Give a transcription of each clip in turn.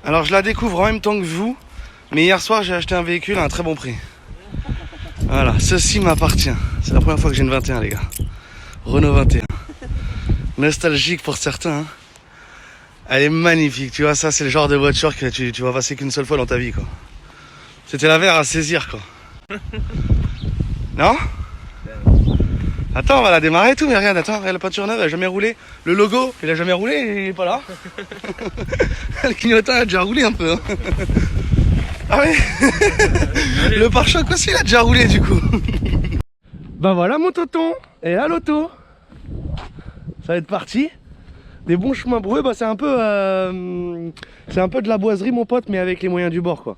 Alors je la découvre en même temps que vous, mais hier soir j'ai acheté un véhicule à un très bon prix. Voilà, ceci m'appartient. C'est la première fois que j'ai une 21 les gars. Renault 21. Nostalgique pour certains. Hein. Elle est magnifique, tu vois, ça c'est le genre de voiture que tu vas passer qu'une seule fois dans ta vie quoi. C'était la verre à saisir quoi. Non? Attends, on va la démarrer et tout, mais regarde, attends, la peinture neuve, elle a jamais roulé. Le logo, il a jamais roulé, il est pas là. Le clignotant a déjà roulé un peu. Hein. Ah oui. Le pare-choc aussi, il a déjà roulé du coup. Ben voilà mon tonton, et là l'auto. Ça va être parti. Des bons chemins brouillés, bah c'est un peu de la boiserie mon pote, mais avec les moyens du bord quoi.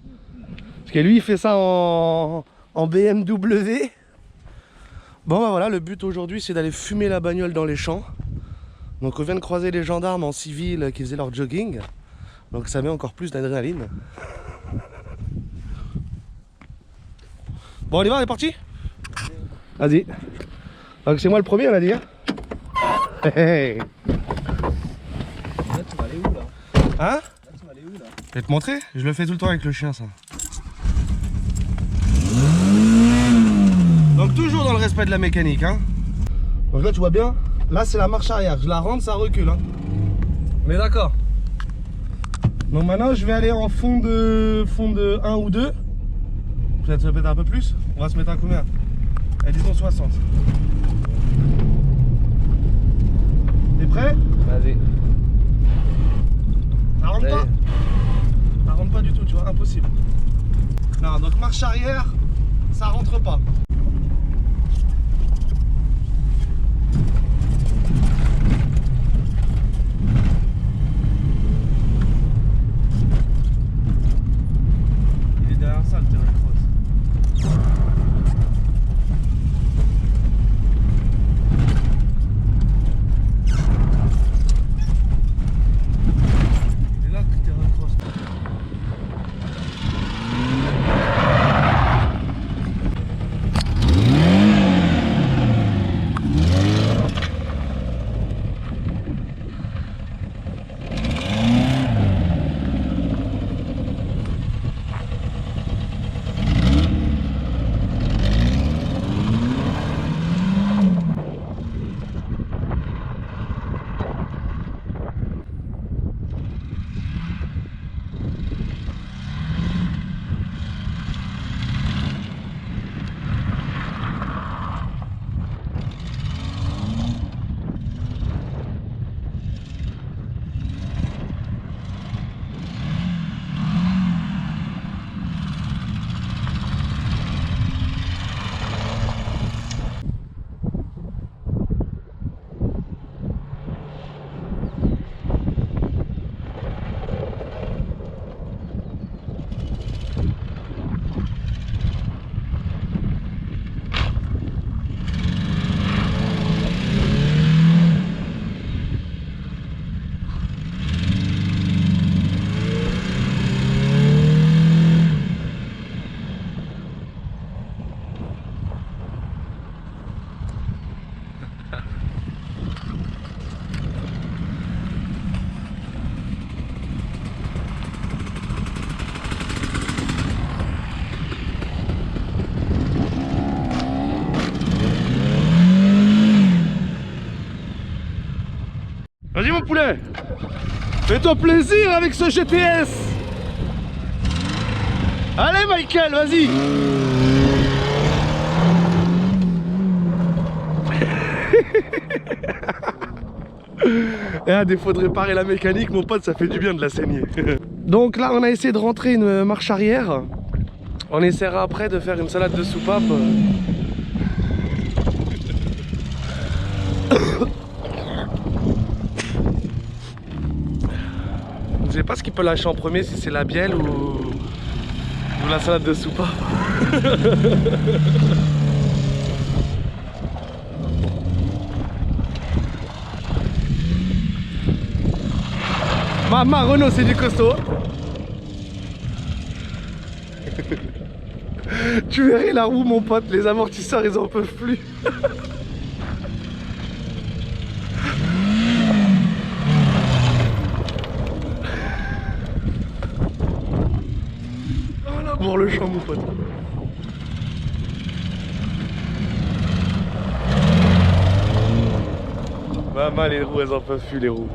Parce que lui il fait ça en BMW. Bon bah voilà, le but aujourd'hui c'est d'aller fumer la bagnole dans les champs. Donc on vient de croiser les gendarmes en civil qui faisaient leur jogging. Donc ça met encore plus d'adrénaline. Bon on y va, on est parti. Vas-y. Donc c'est moi le premier on a dit hein. Hey. Là tu vas aller où là? Hein? Là tu vas aller où là? Je vais te montrer, je le fais tout le temps avec le chien ça. Donc toujours dans le respect de la mécanique hein. Donc là tu vois bien, là c'est la marche arrière, je la rentre ça recule hein. Mais d'accord. Donc maintenant je vais aller en fond de 1 ou 2. Peut-être un peu plus. On va se mettre à combien? Disons 60. T'es prêt? Vas-y. Ça rentre pas? Ça rentre pas du tout, tu vois, impossible. Non, donc marche arrière, ça rentre pas. Il est derrière ça le terrain cross. Il est là le terrain cross. Vas-y mon poulet, fais-toi plaisir avec ce GTS. Allez Michael, vas-y. Et à défaut de réparer la mécanique, mon pote, ça fait du bien de la saigner. Donc là, on a essayé de rentrer une marche arrière. On essaiera après de faire une salade de soupape. Je sais pas ce qui peut lâcher en premier, si c'est la bielle ou la salade de soupape. Ma Renault c'est du costaud. Tu verrais la roue mon pote, les amortisseurs ils en peuvent plus. Pour le champ, mon pote. Maman, les roues, elles en peuvent plus, les roues.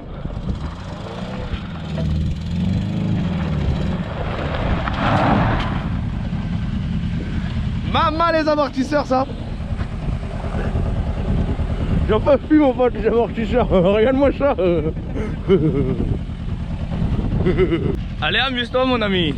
Maman, les amortisseurs, ça. J'en peux plus, mon pote, les amortisseurs. Regarde-moi ça. Allez, amuse-toi, mon ami.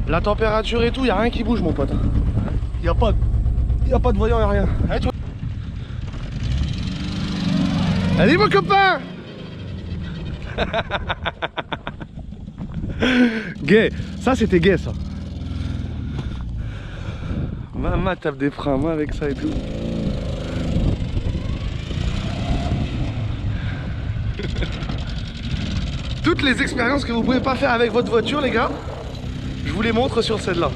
La température et tout, y a rien qui bouge, mon pote. Y a pas de voyant, y a rien. Allez, toi. Allez, mon copain. Gay, ça c'était gay, ça. Maman tape des freins, moi avec ça et tout. Toutes les expériences que vous pouvez pas faire avec votre voiture, les gars, je vous les montre sur celle-là.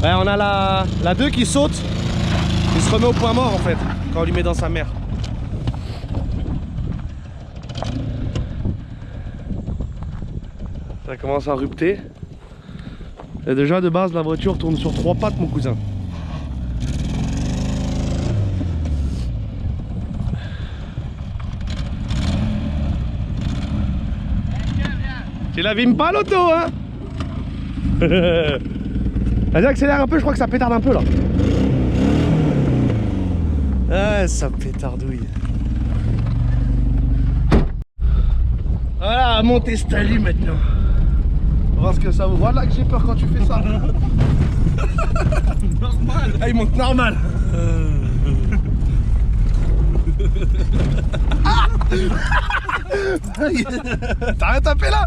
Ouais, on a la 2 qui saute, il se remet au point mort en fait, quand on lui met dans sa mère. Ça commence à rupter. Et déjà de base la voiture tourne sur 3 pattes, mon cousin. Tu l'abîmes pas l'auto, hein. Vas-y, accélère un peu, je crois que ça pétarde un peu là. Ah, ça pétardouille. Voilà, monter Stali maintenant. On va voir ce que ça vaut. Voilà que j'ai peur quand tu fais ça. Normal. Ah, il monte normal. T'as rien tapé là?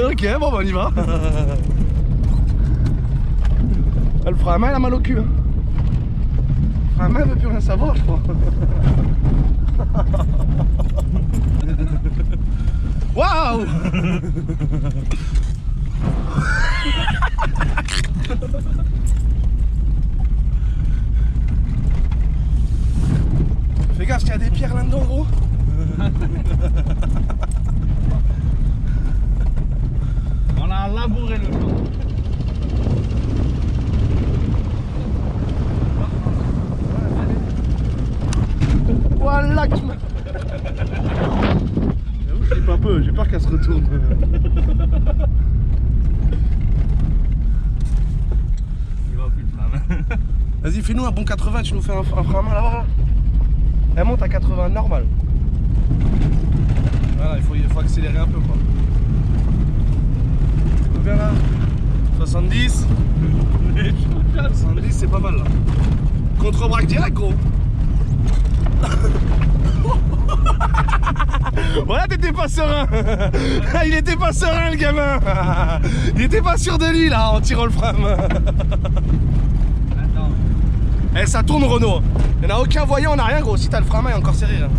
Ok, bon bah on y va. Le frein à main il a mal au cul, hein. Le frein à main il veut plus rien savoir, je crois. Waouh. Fais gaffe, il y a des pierres là-dedans, gros. On a labouré le champ. Voilà qui m'a... Je flippe un peu, j'ai peur qu'elle se retourne. fais-nous un bon 80, tu nous fais un frein à main là-bas. Là. Elle monte à 80 normal. Voilà, il faut accélérer un peu quoi. Bien là. 70. 70 c'est pas mal là. Contre-braque direct gros. Voilà, t'étais pas serein. Il était pas serein le gamin. Il était pas sûr de lui là en tirant le frein. Attends. Eh, ça tourne Renault. Il n'y en a aucun voyant, on a rien gros. Si t'as le frein à main, il est encore serré. Hein.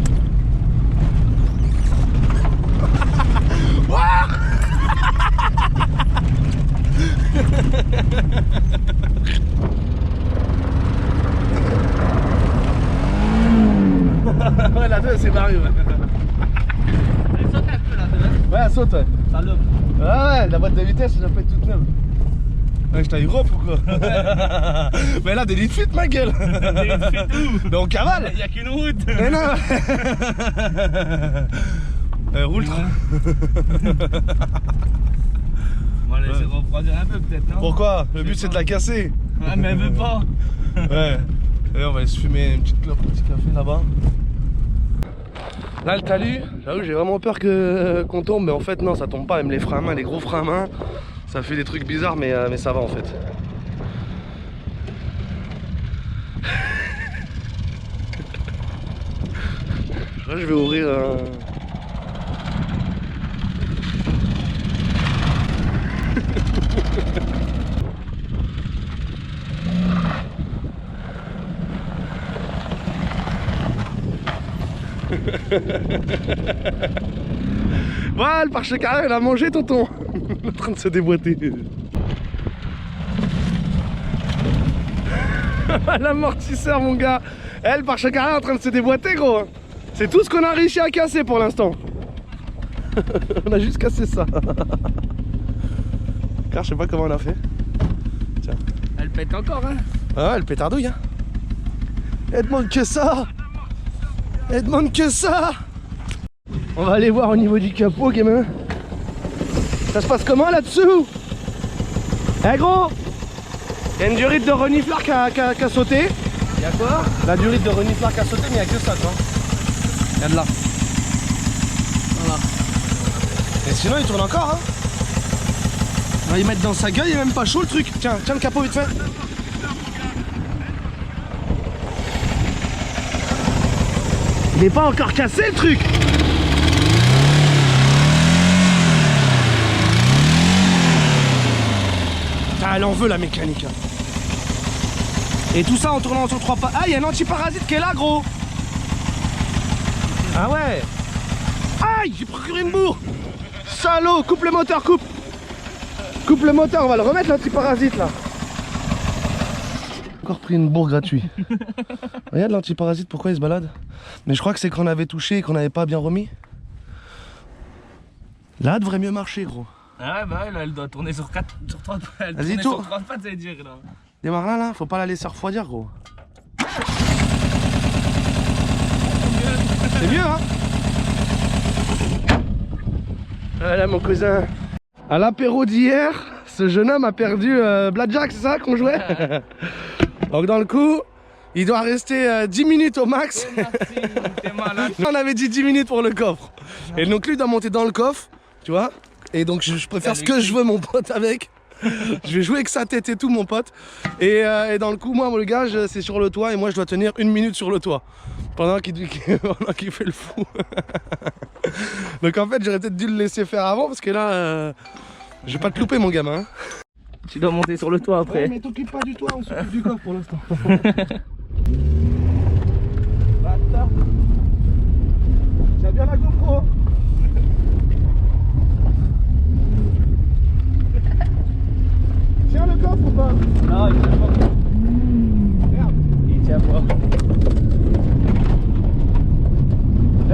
Ouais, la 2 c'est barré. Ouais. Elle saute un peu là dedans. Ouais, elle saute. Ouais. Salope. Ah ouais, la boîte de vitesse, elle doit pas être toute neuve. Ouais, je t'ai Europe ou quoi? Mais là, des lits de fuite, ma gueule. Des lits de fuite où? Mais on cavale. Il y a qu'une route. Mais non. Roule trop. On va laisser refroidir un peu peut-être, non? Pourquoi? Le but c'est de la casser. Ah mais elle veut pas. Ouais. Et on va aller se fumer une petite clope, un petit café là-bas. Là le talus, j'avoue j'ai vraiment peur qu'on tombe, mais en fait non ça tombe pas, même les freins à main, les gros freins à main, ça fait des trucs bizarres mais ça va en fait. Je crois que je vais ouvrir un... Voilà, le pare-choc arrière, il a mangé tonton. Il est en train de se déboîter. L'amortisseur mon gars. Le pare-choc arrière est en train de se déboîter gros. C'est tout ce qu'on a réussi à casser pour l'instant. On a juste cassé ça. Car je sais pas comment on a fait. Tiens. Elle pète encore hein. Ah ouais, elle pétardouille hein. Elle demande que ça. Elle demande que ça. On va aller voir au niveau du capot, gamin. Ça se passe comment là-dessous? Eh gros, il y a une durite de reniflard qui a sauté. Il y a quoi? La durite de reniflard qui a sauté, mais il n'y a que ça, toi. Regarde là. Voilà. Et sinon, il tourne encore, hein. On va y mettre dans sa gueule, il est même pas chaud le truc. Tiens, tiens le capot vite fait. Il n'est pas encore cassé le truc. Ah, elle en veut la mécanique. Et tout ça en tournant sur 3 pas. Ah, il y a un antiparasite qui est là, gros. Ah ouais. Aïe, j'ai procuré une bourre. Salaud, coupe le moteur, coupe. Coupe le moteur, on va le remettre l'antiparasite là. Encore pris une bourre gratuite. Regarde l'antiparasite, pourquoi il se balade? Mais je crois que c'est qu'on avait touché et qu'on n'avait pas bien remis. Là, elle devrait mieux marcher, gros. Ah ouais, bah ouais, là, elle doit tourner sur 3 pattes. Vas-y, tourne. Sur 3 pattes, ça veut dire là. Démarre là, faut pas la laisser refroidir, gros. C'est mieux, hein? Voilà, mon cousin. À l'apéro d'hier, ce jeune homme a perdu Blackjack, c'est ça qu'on jouait? Donc dans le coup, il doit rester 10 minutes au max. Merci, t'es malade. On avait dit 10 minutes pour le coffre. Et donc lui doit monter dans le coffre, tu vois. Et donc je préfère ce que je veux mon pote avec. Je vais jouer avec sa tête et tout mon pote. Et dans le coup moi le gars c'est sur le toit et moi je dois tenir 1 minute sur le toit. Pendant qu'il fait le fou. Donc en fait j'aurais peut-être dû le laisser faire avant parce que là je vais pas te louper mon gamin. Tu dois monter sur le toit après. Ouais, mais t'occupe pas du toit, on s'occupe du coffre pour l'instant. Tiens bien la GoPro. Tiens le coffre ou pas? Non, il tient pas. Merde. Il tient pas.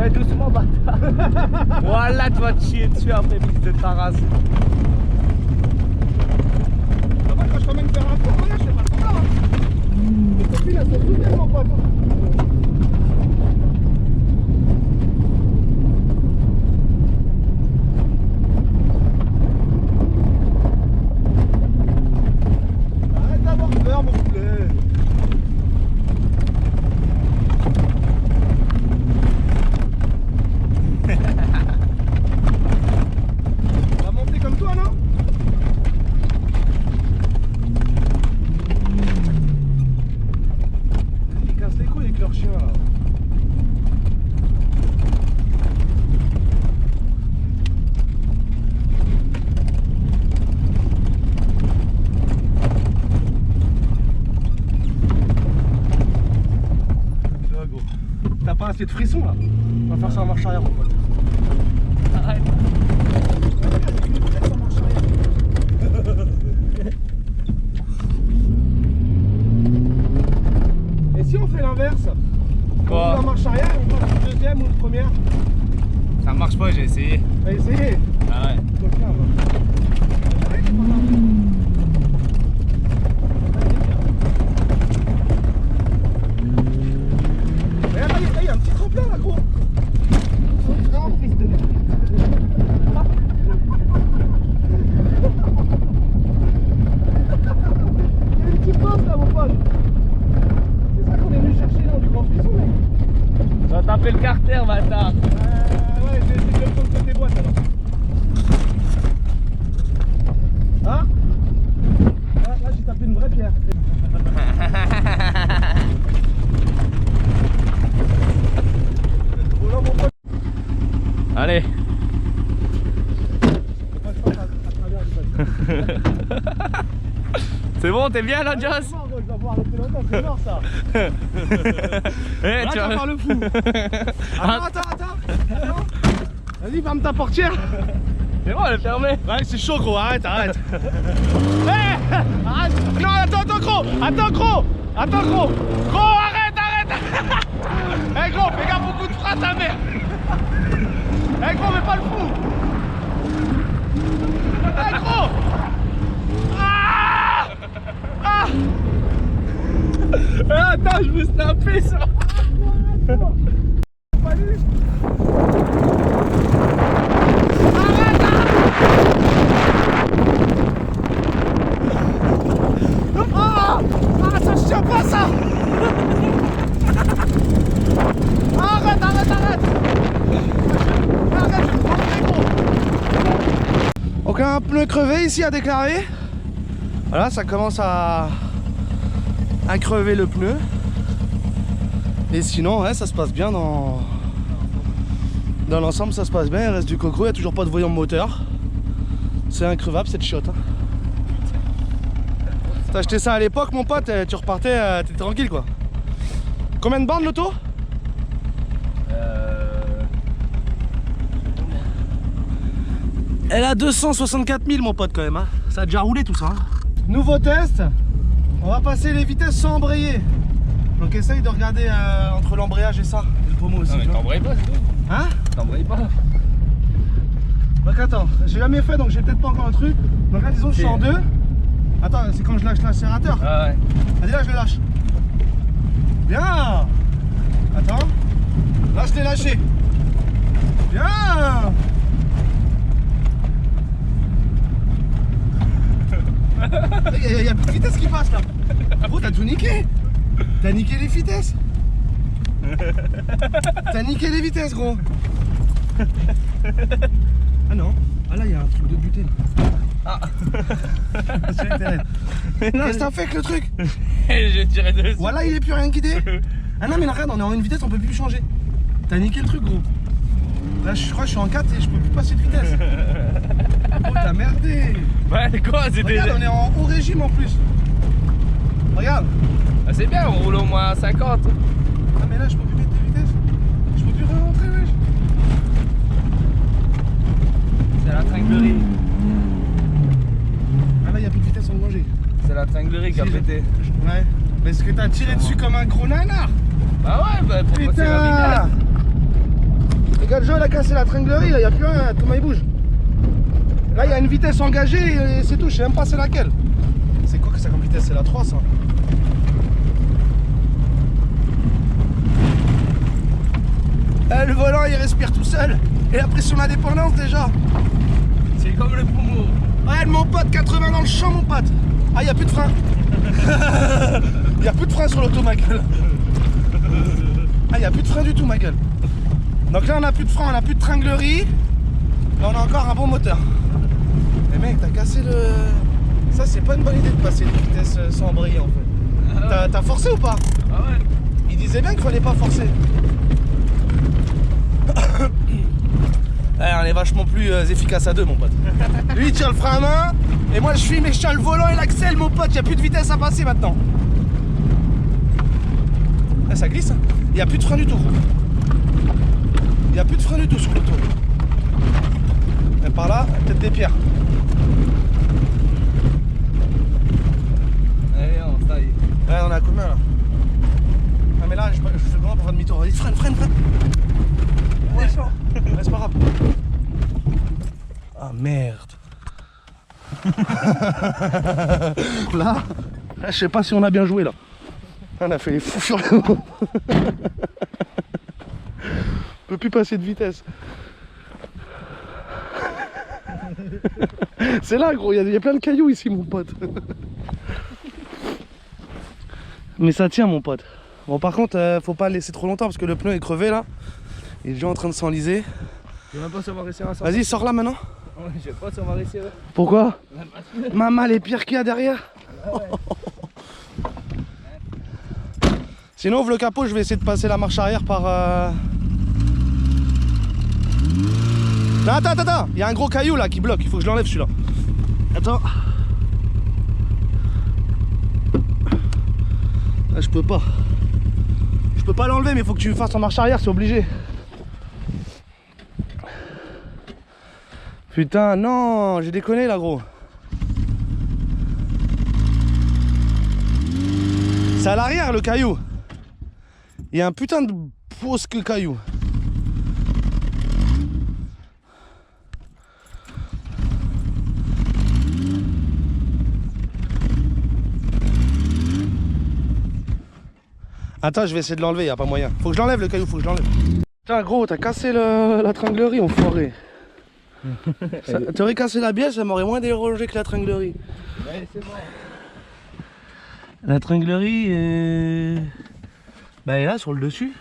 Eh, doucement, bâtard. Voilà, tu vas te chier dessus après, fils de ta race. Quand je t'emmène faire un tour, voilà, je fais pas trop là. Les copines elles sont toutes mon pote. Arrête d'avoir peur mon poulet. c'est de frisson là. On va faire ça en marche arrière mon pote. Arrête. Et si on fait l'inverse? Quoi? On marche arrière, on passe la deuxième ou la première? Ça marche pas, j'ai essayé. T'as essayé? Ah ouais. Donc là, on va. Il y a un petit tremplin là gros. Oh, fils de... Il y a une petite pente là mon pote. C'est ça qu'on est venu chercher dans du grand frisson mec. Tu vas taper le carter maintenant. Ouais, j'ai essayé de le prendre côté boîte alors. Ah là j'ai tapé une vraie pierre. Allez. C'est bon, t'es bien là, Joss? Je dois pouvoir rester longtemps, c'est mort ça. Eh, Tu vas faire le fou. Attends. Vas-y, ferme ta portière. C'est bon, elle est fermée. Ouais, c'est chaud gros, arrête. Arrête. Non, attends gros. Gros, arrête. Eh gros, fais gaffe beaucoup de frein ta mère. Eh gros, mais pas le fou. Eh gros. Attends, je me snappais ça. Ça se tient pas ça. Arrête, je vais te prendre gros. Donc un pneu crevé ici à déclarer. Voilà, ça commence à crever le pneu. Et sinon, ouais, ça se passe bien dans l'ensemble, ça se passe bien. Il reste du coco, il n'y a toujours pas de voyant moteur. C'est increvable cette chiotte. Hein. T'as acheté ça à l'époque, mon pote, tu repartais, t'étais tranquille quoi. Combien de bornes l'auto? Elle a 264 000 mon pote quand même. Hein. Ça a déjà roulé tout ça. Hein. Nouveau test. On va passer les vitesses sans embrayer. Donc essaye de regarder entre l'embrayage et ça. Et le pommeau aussi. Non mais t'embrayes pas, c'est tout. Hein? T'embrayes pas. Donc attends, j'ai jamais fait donc j'ai peut-être pas encore un truc. Donc là disons je suis en deux. Attends, c'est quand je lâche l'accélérateur. Ah ouais. Vas-y là je le lâche. Bien. Attends. Là je l'ai lâché. Bien. Il y a plus de vitesse qui passe là. Gros, t'as tout niqué. T'as niqué les vitesses. T'as niqué les vitesses, gros. Ah non. Ah là, il y a un truc de butée. Ah. Qu'est-ce que t'as fait avec le truc? J'ai tiré dessus. Voilà, il est plus rien guidé. Ah non, mais regarde, on est en une vitesse, on peut plus changer. T'as niqué le truc, gros. Là, je crois que je suis en 4 et je peux plus passer de vitesse. Oh, t'as merdé. Ouais, quoi? C'était. Regarde, on est en haut régime en plus. Regarde. Ah, c'est bien, on roule au moins à 50. Ah, mais là, je peux plus mettre de vitesse. Je peux plus rentrer, wesh. C'est la tringlerie. Ah, là, il n'y a plus de vitesse engagée. C'est la tringlerie qui a pété. Ouais. Mais est-ce que t'as tiré dessus comme un gros nanar? Bah ouais, bah pour passer la Putain. vitesse. Regarde, Joe, il a cassé la tringlerie, là, il n'y a plus rien, comment il bouge. Là, il y a une vitesse engagée et c'est tout, je sais même pas c'est laquelle. C'est quoi que ça comme vitesse? C'est la 3, ça. Le volant, il respire tout seul. Et la pression d'indépendance, déjà. C'est comme le pommeau. Ouais, mon pote, 80 dans le champ, mon pote. Ah, il n'y a plus de frein. Il n'y a plus de frein sur l'auto, ma gueule. Ah, il n'y a plus de frein du tout, ma gueule. Donc là, on n'a plus de frein, on n'a plus de tringlerie. Là, on a encore un bon moteur. Mais mec, t'as cassé le... Ça, c'est pas une bonne idée de passer les vitesses sans embrayer, en fait. Ah ouais. T'as forcé ou pas? Ah ouais. Il disait bien qu'il fallait pas forcer. Ouais, on est vachement plus efficace à deux, mon pote. Lui, il tient le frein à main, et moi, je suis, mais je tiens le volant et l'axel, mon pote. Il n'y a plus de vitesse à passer maintenant. Là, ça glisse. Il n'y a plus de frein du tout. Il n'y a plus de frein du tout sur l'auto. Et par là, peut-être des pierres. Allez, on ça y est. Ouais, on a combien là? Ah mais là, je fais comment pour faire demi-tour? Vas-y, freine. Ouais, ouais, c'est pas grave. Ah merde. Là, je sais pas si on a bien joué là. On a fait les fous furieux. On peut plus passer de vitesse. C'est là gros, il y a plein de cailloux ici mon pote. Mais ça tient mon pote. Bon par contre faut pas le laisser trop longtemps parce que le pneu est crevé là. Il est déjà en train de s'enliser. Je sais même pas si on va réussir à ça. Vas-y sors là maintenant. Ouais, je sais pas si on va réussir. Pourquoi? Maman les pierres qu'il y a derrière. Ah ouais. Sinon ouvre le capot, je vais essayer de passer la marche arrière par... Non, attends, il y a un gros caillou là qui bloque, il faut que je l'enlève celui-là. Attends. Là, je peux pas. Je peux pas l'enlever mais il faut que tu fasses en marche arrière, c'est obligé. Putain, non, j'ai déconné là gros. C'est à l'arrière le caillou. Il y a un putain de pose que caillou. Attends, je vais essayer de l'enlever, y a pas moyen. Faut que je l'enlève le caillou, faut que je l'enlève. Putain gros, t'as cassé la tringlerie, enfoiré. T'aurais cassé la bielle, ça m'aurait moins dérangé que la tringlerie. Ouais, c'est bon. La tringlerie bah elle est là sur le dessus.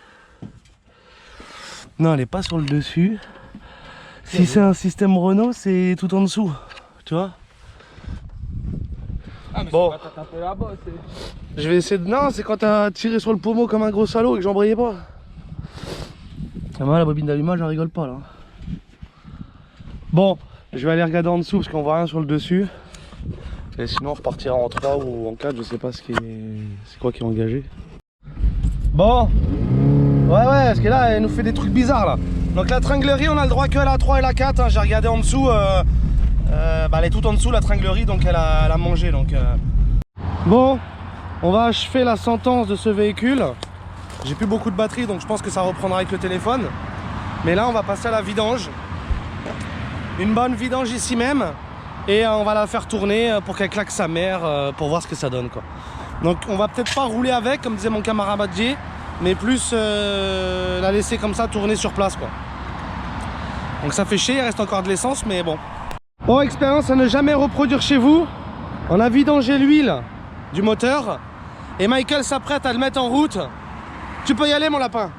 Non, elle est pas sur le dessus. Si c'est un système Renault, c'est tout en dessous. Tu vois? Ah, mais bon. c'est pas taper là-bas, c'est... Je vais essayer de... Non, c'est quand t'as tiré sur le pommeau comme un gros salaud et que j'embrayais pas. Ah, moi, la bobine d'allumage, j'en rigole pas là. Bon, je vais aller regarder en dessous parce qu'on voit rien sur le dessus. Et sinon on repartira en 3 ou en 4, je sais pas ce qui est... C'est quoi qui est engagé. Bon. Ouais, parce que là, elle nous fait des trucs bizarres là. Donc la tringlerie, on a le droit que à la 3 et la 4. Hein. J'ai regardé en dessous. Bah, elle est tout en dessous la tringlerie, donc elle a mangé. Donc, Bon, on va achever la sentence de ce véhicule. J'ai plus beaucoup de batterie, donc je pense que ça reprendra avec le téléphone. Mais là, on va passer à la vidange. Une bonne vidange ici même. Et on va la faire tourner pour qu'elle claque sa mère pour voir ce que ça donne quoi. Donc on va peut-être pas rouler avec comme disait mon camarade Badji, mais plus la laisser comme ça tourner sur place quoi. Donc ça fait chier, il reste encore de l'essence mais bon. Bon, expérience à ne jamais reproduire chez vous. On a vidangé l'huile du moteur et Michael s'apprête à le mettre en route. Tu peux y aller mon lapin.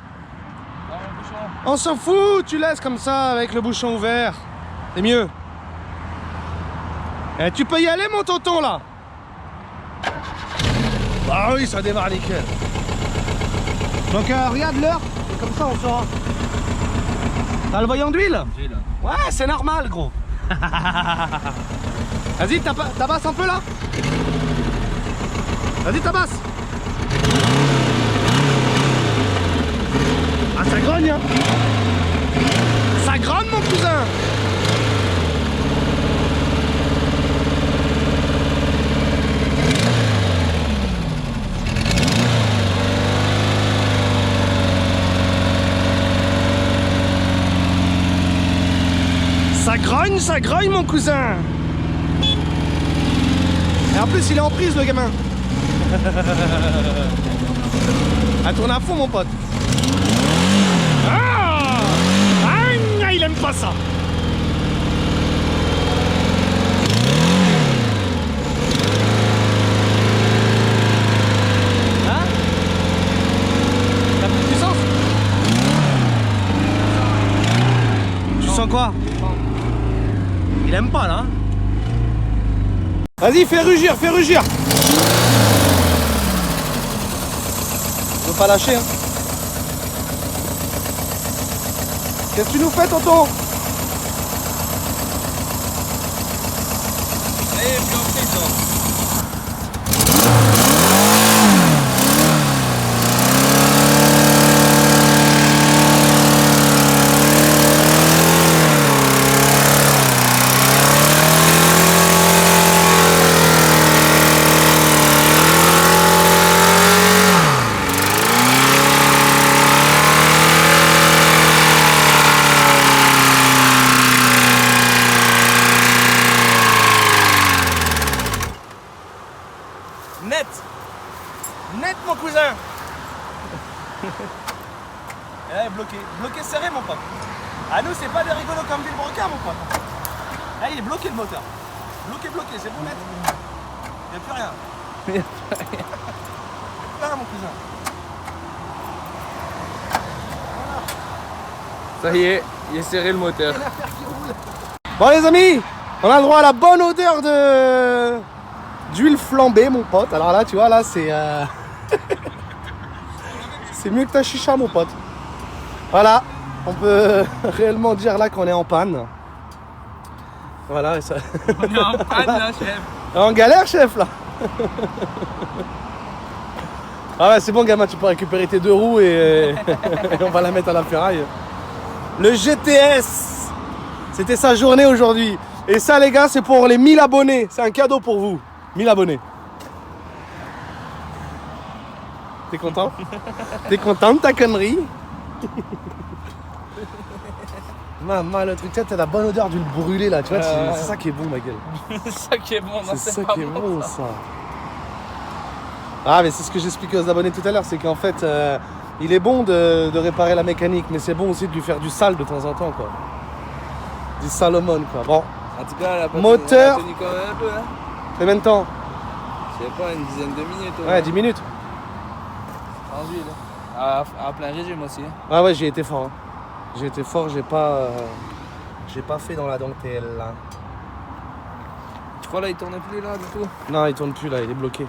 On s'en fout, tu laisses comme ça avec le bouchon ouvert. C'est mieux. Eh, tu peux y aller mon tonton là. Bah oui, ça démarre nickel. Donc regarde l'heure, comme ça on saura. T'as le voyant d'huile? Ouais, c'est normal gros. Vas-y, tabasse un peu là. Vas-y, tabasse. Ah, ça grogne hein. Ça grogne mon cousin. Ça grogne mon cousin. Et en plus il est en prise le gamin. Elle tourne à fond mon pote. Ah, il aime pas ça. Hein? T'as plus de puissance? Tu sens quoi? Il aime pas là. Vas-y, fais rugir, fais rugir. Je veux pas lâcher hein. Qu'est-ce que tu nous fais tonton? Allez, puis on fait ça. Net. Net, mon cousin. Et là, il est bloqué. Bloqué serré, mon pote. À nous, c'est pas des rigolos comme Villebrequin, mon pote. Là, il est bloqué le moteur. Bloqué, c'est bon, net. Il n'y a plus rien. Il n'y a plus rien, mon cousin. Ça y est, il est serré le moteur. Bon les amis, on a le droit à la bonne odeur d'huile flambée mon pote. Alors là tu vois là c'est c'est mieux que ta chicha mon pote. Voilà, on peut réellement dire là qu'on est en panne. Voilà, et ça... On est en panne là, chef. En galère chef là. Ah ouais c'est bon gamin, tu peux récupérer tes 2 roues et on va la mettre à la ferraille. Le GTS, c'était sa journée aujourd'hui. Et ça les gars, c'est pour les 1000 abonnés. C'est un cadeau pour vous. 1000 abonnés. T'es content? T'es content de ta connerie? Maman, le truc, t'as la bonne odeur d'une brûlée là. Tu vois, c'est ça qui est bon ma gueule. C'est ça qui est bon, non, C'est ça pas qui est bon, bon ça. Ah mais c'est ce que j'expliquais aux abonnés tout à l'heure, c'est qu'en fait il est bon de réparer la mécanique, mais c'est bon aussi de lui faire du sale de temps en temps quoi. Du Salomon quoi. Bon, En tout cas, la patine, Moteur. elle a tenu quand même un peu, hein. combien de temps? Je sais pas, une dizaine de minutes. Ouais, 10 minutes. Sans huile. À plein régime aussi. Hein. Ah ouais, j'ai été fort. Hein. J'ai été fort, j'ai pas fait dans la dentelle là. Tu crois là, il tourne plus là du tout? Non, il tourne plus là, il est bloqué.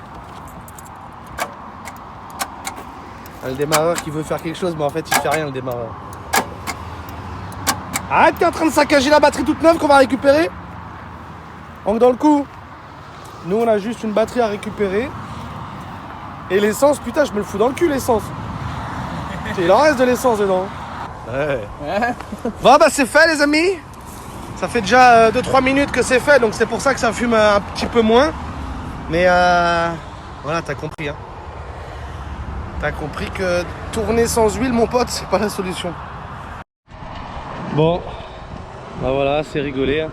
Ah, le démarreur qui veut faire quelque chose, mais en fait il fait rien le démarreur. Arrête, t'es en train de saccager la batterie toute neuve qu'on va récupérer. Donc dans le coup, nous on a juste une batterie à récupérer. Et l'essence, putain, je me le fous dans le cul l'essence. Il en reste de l'essence dedans. Ouais. Bon bah c'est fait les amis. Ça fait déjà 2-3 minutes que c'est fait, donc c'est pour ça que ça fume un petit peu moins. Mais voilà, t'as compris hein. T'as compris que tourner sans huile, mon pote, c'est pas la solution. Bon, bah voilà, c'est rigolé. Hein.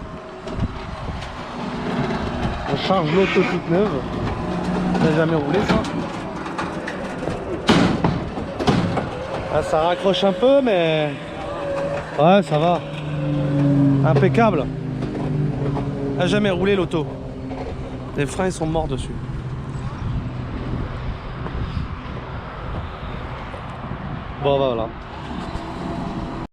On charge l'auto toute neuve. Ça n'a jamais roulé ça. Ah, ça raccroche un peu, mais ouais, ça va. Impeccable. Ça n'a jamais roulé l'auto. Les freins ils sont morts dessus. Bon bah voilà.